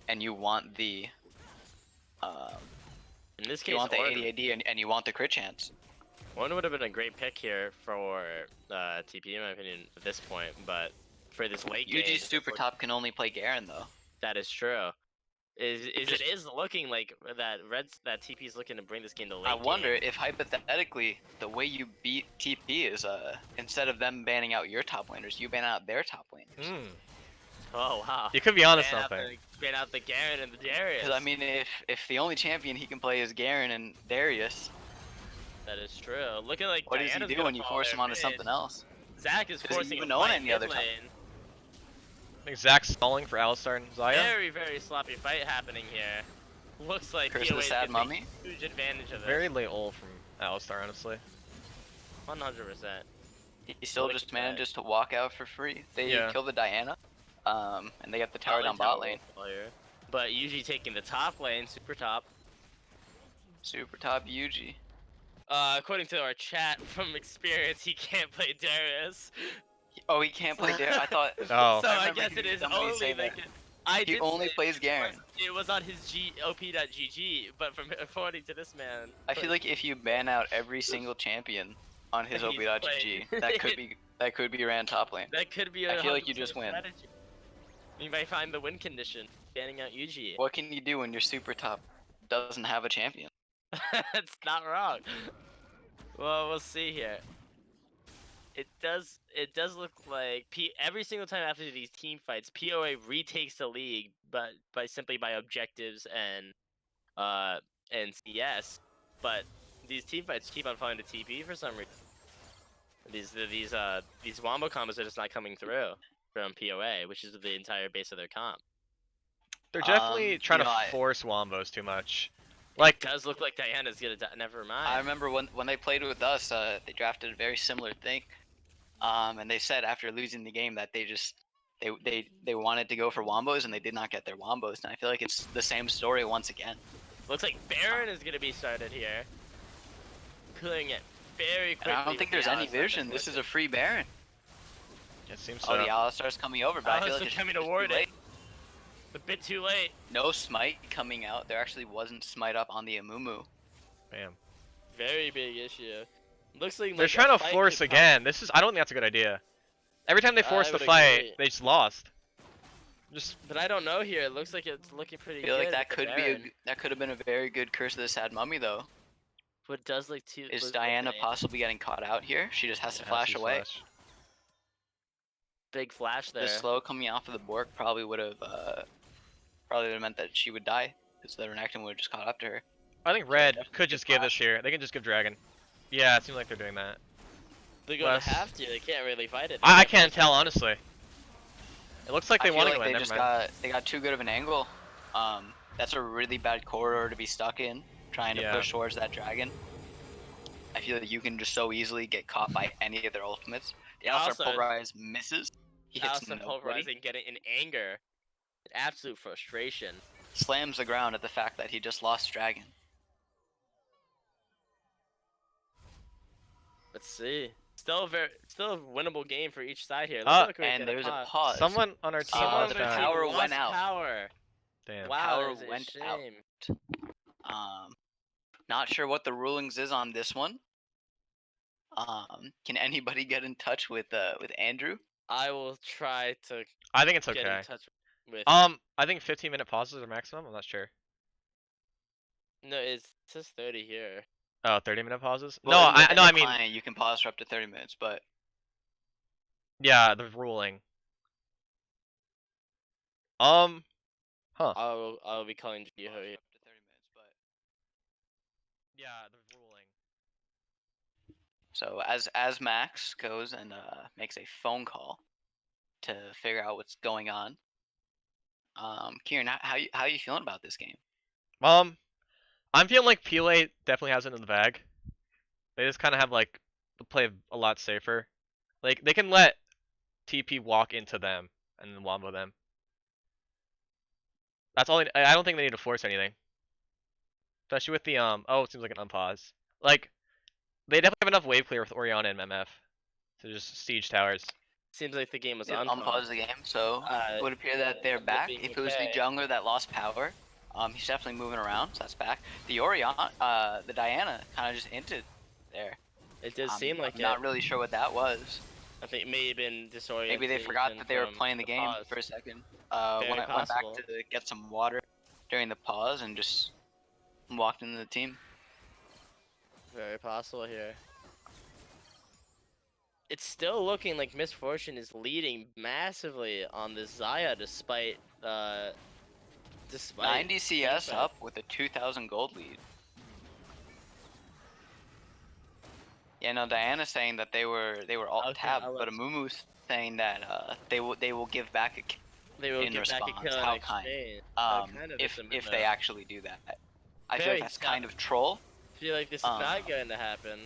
and you want the In this case, you want the Ornn, AD and you want the crit chance. Ornn would have been a great pick here for TP in my opinion at this point, but for this late game, UG super top can only play Garen though. that is true. It is looking like that TP is looking to bring this game to late I wonder game. if hypothetically the way you beat TP is instead of them banning out your top laners, you ban out their top laners. Hmm. Oh wow. You could be onto Ban out something. ban out the Garen and the Darius. Because I mean, if the only champion he can play is Garen and Darius, that is true. Look at like what does he Diana's do gonna when you fall force there him onto mid. something else? Zach is Does he forcing even a own fight any other mid top? lane. I think Zach's stalling for Alistar and Xayah. Very sloppy fight happening here. looks like Curse of the POA Sad gets Mummy. a huge advantage of Very this. late ult from Alistar, honestly. 100%. He still Look just at that. manages to walk out for free. They Yeah. kill the Diana, and they get the tower down bot lane. But usually taking the top lane, super top. Super top Yuji. According to our chat, from experience, he can't play Darius. Oh, he can't play Dare. I thought. Oh. So I remember guess it hearing is somebody say only that. I He did only say plays it Garen. it was on his op.gg, but from according to this man, I feel like if you ban out every single champion on his He's OB.GG, playing. that could be ran top lane. that could be. I A feel like you 100% just win. strategy. You might find the win condition, banning out UG. What can you do when your super top doesn't have a champion? That's not wrong. Well, we'll see here. It does look like every single time after these team fights, POA retakes the league, but simply by objectives and CS. But these team fights keep on falling to TP for some reason. These wombo combos are just not coming through from POA, which is the entire base of their comp. They're definitely trying you to know, force wombos too much. It Like, does look like Diana's gonna never mind. I remember when they played with us, they drafted a very similar thing, and they said after losing the game that they wanted to go for wombos and they did not get their wombos, and I feel like it's the same story once again. Looks like Baron is gonna be started here, clearing it very quickly. And I don't think there's any vision. This is a free Baron. it seems Oh, so. the Alistar's coming over, but I feel like it's coming just toward too late. it. A bit too late. No smite coming out. There actually wasn't smite up on the Amumu. Bam. Very big issue. Looks like They're a trying to fight force could again. I don't think that's a good idea. Every time they force I the would fight, agree. they just lost. But I don't know here. It looks like it's looking pretty I feel good. like that with the could be Baron. that could have been a very good Curse of the Sad Mummy though. What does like two? Is Diana possibly getting caught out here? She just has to Yeah, flash see away. flash. Big flash there. The slow coming off of the Bork probably would have meant that she would die because the Renekton would have just caught up to her. I think So Red definitely could good just give this flash. here. They can just give Dragon. Yeah, it seems like they're doing that. They're gonna Less- have to. They can't really fight it. I can't tell, honestly. It looks like I they feel want to like go in. they Never just mind. got too good of an angle. That's a really bad corridor to be stuck in, trying to Yeah. push towards that dragon. I feel like you can just so easily get caught by any of their ultimates. The Alistar Also- Pulverize misses. He hits Alistair nobody. pulverizing, getting in anger, absolute frustration. Slams the ground at the fact that he just lost dragon. Let's see. Still a winnable game for each side here. Ah, Look like And there's a pause. Someone on our team Someone Uh, on lost the their that. team power lost went out. Power. Damn. Wow, Power that is a went out. shame. Not sure what the rulings is on this one. Can anybody get in touch with Andrew? I will try to I think it's get okay. in touch with. I think 15-minute pauses are maximum. I'm not sure. No, it says 30 here. Oh, 30-minute pauses? Well, No, in I your mean, client, you can pause for up to 30 minutes, but yeah, the ruling. Huh. I'll be calling Jiho here. up to 30 minutes, but Yeah, the ruling. so as Max goes and makes a phone call to figure out what's going on. Kieran, how you feeling about this game? I'm feeling like POA definitely has it in the bag. They just kind of have like play a lot safer. Like they can let TP walk into them and then wombo them. That's all. I don't think they need to force anything. Especially with the Oh, it seems like an unpause. Like they definitely have enough wave clear with Orianna and MF to just siege towers. Seems like the game was They on. unpause the game, so it would appear that they're they're back. being If it was the okay. jungler that lost power, he's definitely moving around, so that's back. The Orianna, the Diana, kind of just hinted there. It does seem like I'm it. not really sure what that was. I think it may have been disoriented. Maybe they forgot that they were playing the game for a second. Very Went back possible. to get some water during the pause and just walked into the team. Very possible here. It's still looking like Misfortune is leading massively on the Zaya despite 90 CS defense. up with a 2,000 gold lead. Yeah, no, Diana's saying that they were all Okay, tabbed, I'll but let- Amumu's saying that they will give back They will in get back a response. kill in How kind. exchange. How kind of If they actually do that, I feel Very like that's kind of troll. I feel like this is not going to happen.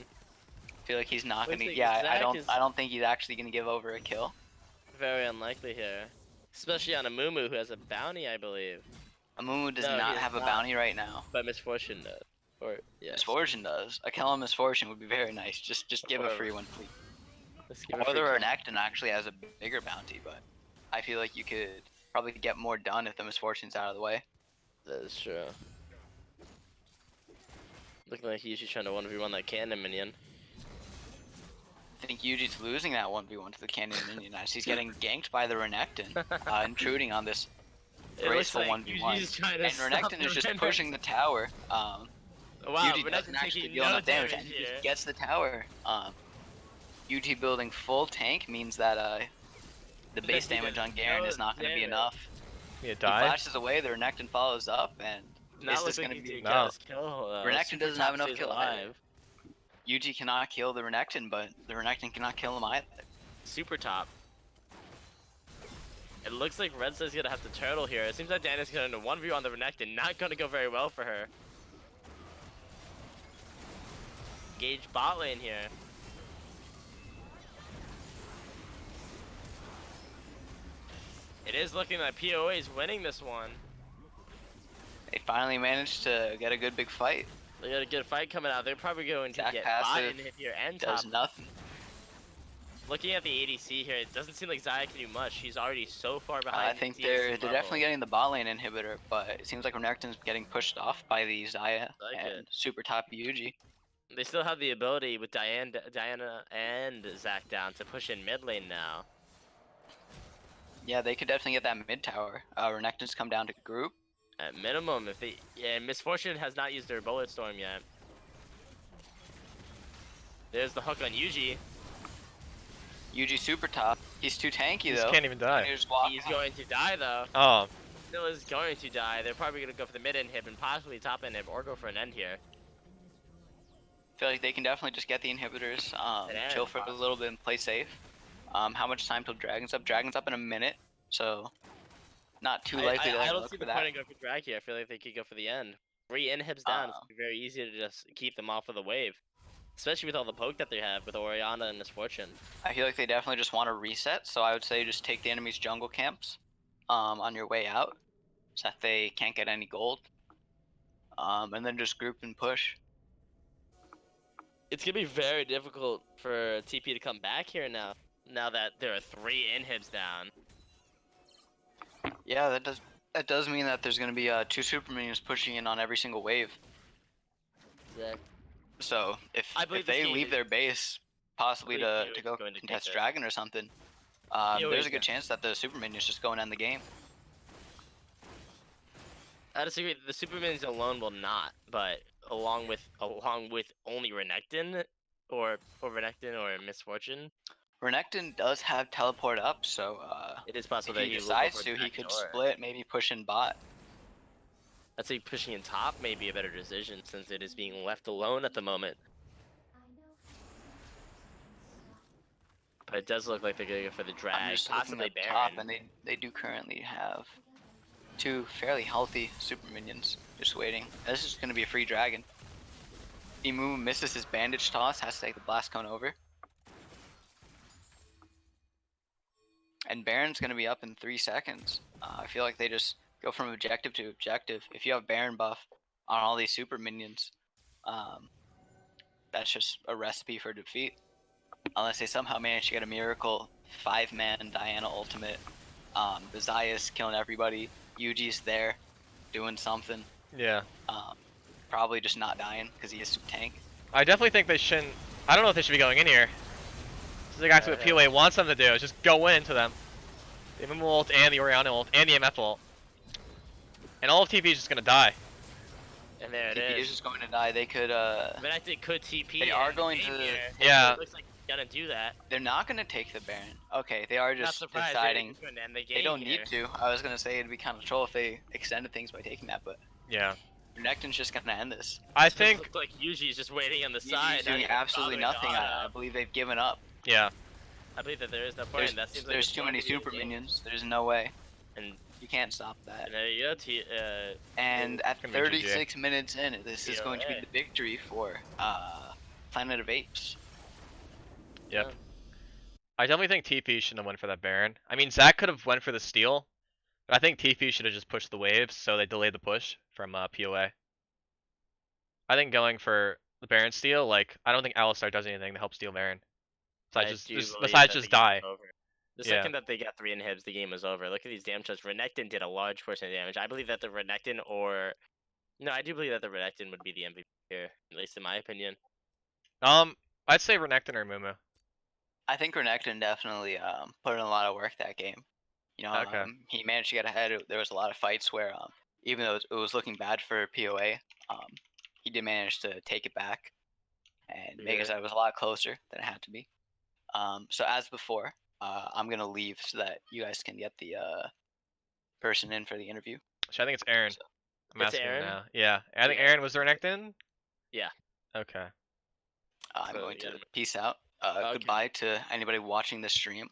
I feel like he's not Looks gonna. like Yeah, Zach I don't think he's actually gonna give over a kill. Very unlikely here. Especially on a Mumu who has a bounty, I believe. Amumu does No, he not is have a not. bounty right now. But Misfortune does. Or, yes. Misfortune does. A kill on Misfortune would be very nice. Just give a free one, please. Let's give a Or free the kill. Renekton actually has a bigger bounty, but I feel like you could probably get more done if the Misfortune's out of the way. That is true. Looking like he's just trying to 1v1 that cannon minion. I think Yuji's losing that 1v1 to the Canyon Minion as he's getting ganked by the Renekton, intruding on this graceful 1v1. And Renekton is just pushing the tower. Wow, Yuji doesn't actually deal enough damage, and he just gets the tower. Yuji building full tank means that the base damage on Garen is not going to be enough. You He die? flashes away, the Renekton follows up, and Not is this looking going to be... No. Renekton doesn't have enough kill either. Yuji cannot kill the Renekton, but the Renekton cannot kill him either. Super top. It looks like Red Star's gonna have to turtle here. It seems like Diana's gonna 1v on the Renekton. Not gonna go very well for her. Gage bot lane here. It is looking like POA is winning this one. They finally managed to get a good big fight. They got a good fight coming out. They're probably going to Zach get bot passive in here and top. Does nothing. Looking at the ADC here, it doesn't seem like Zaya can do much. She's already so far behind. I think they're definitely getting the bot lane inhibitor, but it seems like Renekton's getting pushed off by the Zaya and super top Yuji. They still have the ability with Diana and Zach down to push in mid lane now. Yeah, they could definitely get that mid tower. Renekton's come down to group. At minimum, if they Misfortune has not used their bullet storm yet. There's the hook on Yuji. Yuji super top. He's too tanky He though. can't even die. He's going to die though. Oh. Still is going to die. They're probably gonna go for the mid inhib and possibly top inhib or go for an end here. I feel like they can definitely just get the inhibitors, chill for a little bit and play safe. How much time till Dragon's up? Dragon's up in a minute, so not too likely to I don't look see for the point that. in going for drag here. I feel like they could go for the end. 3 inhibs down. It's gonna be very easy to just keep them off of the wave. Especially with all the poke that they have with Orianna and Misfortune. I feel like they definitely just want to reset, so I would say just take the enemy's jungle camps on your way out so that they can't get any gold. And then just group and push. It's gonna be very difficult for TP to come back here now that there are 3 inhibs down. Yeah, that does mean that there's gonna be 2 super minions pushing in on every single wave. Exactly. So if they leave their base, possibly to go contest Dragon or something, there's a good chance that the super minions just go and end the game. I disagree. The super minions alone will not, but along with only Renekton or Renekton or Misfortune. Renekton does have teleport up, so it is possible if that he decides to, he could split, maybe push in bot. I'd say pushing in top may be a better decision since it is being left alone at the moment. But it does look like they're going to go for the drag, possibly Baron. Top, and they do currently have 2 fairly healthy super minions just waiting. This is going to be a free dragon. Imu misses his bandage toss, has to take the blast cone over. And Baron's going to be up in 3 seconds. I feel like they just go from objective to objective. If you have Baron buff on all these super minions, that's just a recipe for defeat. Unless they somehow manage to get a miracle 5-man Diana ultimate. The Zaya's killing everybody. Yuji's there doing something. Yeah. Probably just not dying because he is tank. I definitely think they shouldn't. I don't know if they should be going in here. This is exactly what POA wants them to do, is just go into them. The MMO ult and the Orianna ult and the MF ult. And all of TP is just gonna die. And there it TP is just going to die. They could But I think could TP. They are going to Yeah. It looks like they're gonna do that. They're not gonna take the Baron. Okay, they are just deciding they don't need to. I was gonna say it'd be kind of troll if they extended things by taking that, but yeah. Renekton's just gonna end this. I think looks like Yuji's just waiting on the side. He's doing absolutely nothing. I believe they've given up. Yeah. I believe that there is no point. That seems like there's too many super minions. There's no way. And You can't stop that. there you go. And at gonna be GG. 36 minutes in, this is going to be POA. the victory for Planet of Apes. Yep. Yeah. I definitely think TP shouldn't have went for that Baron. I mean, Zach could have went for the steal, but I think TP should have just pushed the waves, so they delayed the push from POA. I think going for the Baron steal, like, I don't think Alistar does anything to help steal Baron. I Besides do just, believe besides that just the game die. is over. The Yeah. second that they got 3 inhibs, the game was over. Look at these damage shots. Renekton did a large portion of damage. I believe that the Renekton or... No, I do believe that the Renekton would be the MVP here, at least in my opinion. I'd say Renekton or Mumu. I think Renekton definitely put in a lot of work that game. You know, Okay. he managed to get ahead. There was a lot of fights where, even though it was looking bad for POA, he did manage to take it back and make it so it was a lot closer than it had to be. So as before, I'm gonna leave so that you guys can get the person in for the interview. So I think it's Aaron. So, I'm It's asking him Aaron? now. Yeah. I think Yeah. Aaron was the Renekton? Yeah. Okay. I'm So, going yeah. to peace out. Okay. Goodbye to anybody watching the stream.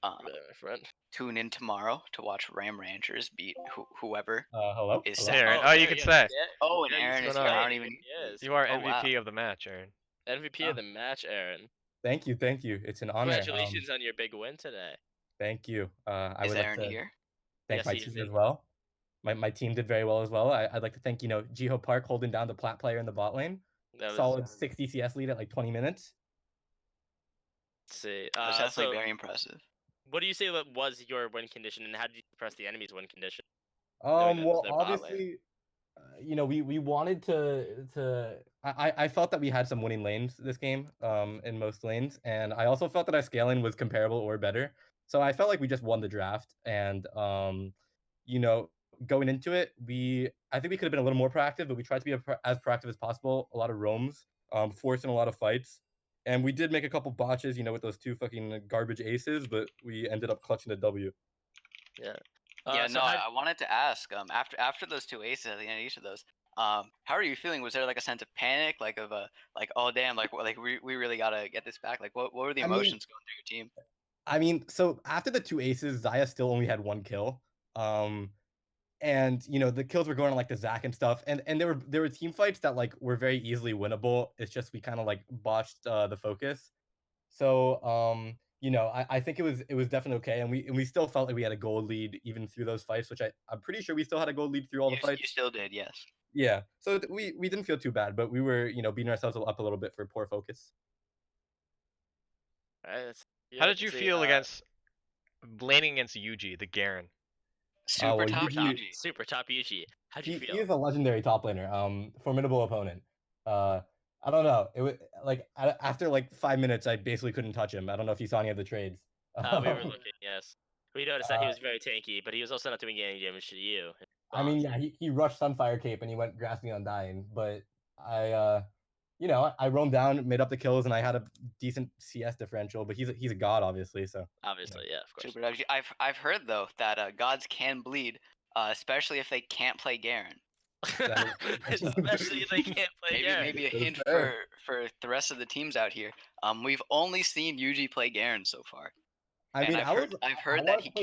Really, my friend. Tune in tomorrow to watch Ram Ranchers beat whoever Hello? is Hello? set. Hey, Aaron. Oh, Oh, yeah, you can yeah, say. yeah. Oh, and Yeah, Aaron what's is going here. on? I don't even. Yes. You are Oh, wow. MVP of the match, Aaron. MVP of the match, Aaron. Thank you. It's an honor. Congratulations on your big win today. Thank you. I Is would like Aaron to here? thank Yes, my he's team in. as well. My team did very well as well. I'd like to thank, Jiho Park holding down the plat player in the bot lane. That was, Solid 60 CS lead at like 20 minutes. let's see. That's definitely So very impressive. what do you say that was your win condition, and how did you suppress the enemy's win condition? Knowing that it was Well, their bot lane. obviously, we wanted to. I felt that we had some winning lanes this game, in most lanes, and I also felt that our scaling was comparable or better. So I felt like we just won the draft, and going into it, I think we could have been a little more proactive, but we tried to be as proactive as possible. A lot of roams, forcing a lot of fights, and we did make a couple botches, with those 2 fucking garbage aces, but we ended up clutching the W. Yeah. Yeah, So no, I wanted to ask. After those 2 aces at the end of each of those, how are you feeling? Was there like a sense of panic, like oh damn, like we really gotta get this back? Like what were the emotions going through your team? I mean, so after the 2 aces, Zaya still only had 1 kill. And the kills were going on like the Zac and stuff, and there were team fights that like were very easily winnable. It's just we kind of like botched the focus. So I think it was definitely okay, and we still felt like we had a gold lead even through those fights, which I'm pretty sure we still had a gold lead through all the fights. You still did, yes. Yeah, so we didn't feel too bad, but we were beating ourselves up a little bit for poor focus. How did you feel against laning against Yuji, the Garen? Super top Yuji- Yuji. super top Yuji? How'd you feel? He is a legendary top laner, formidable opponent. I don't know. It was like after like 5 minutes, I basically couldn't touch him. I don't know if you saw any of the trades. We were looking, yes. We noticed that he was very tanky, but he was also not doing any damage to you. I mean, yeah, he rushed Sunfire Cape and he went grasping on dying, but I roamed down, made up the kills, and I had a decent CS differential. But he's a god, obviously. So Obviously, yeah, of course. Super Yuji. I've heard though that gods can bleed, especially if they can't play Garen. Especially if they can't play Garen. Maybe a That's hint fair. for the rest of the teams out here. We've only seen Yuji play Garen so far. I And mean, I've heard I that wanted he to play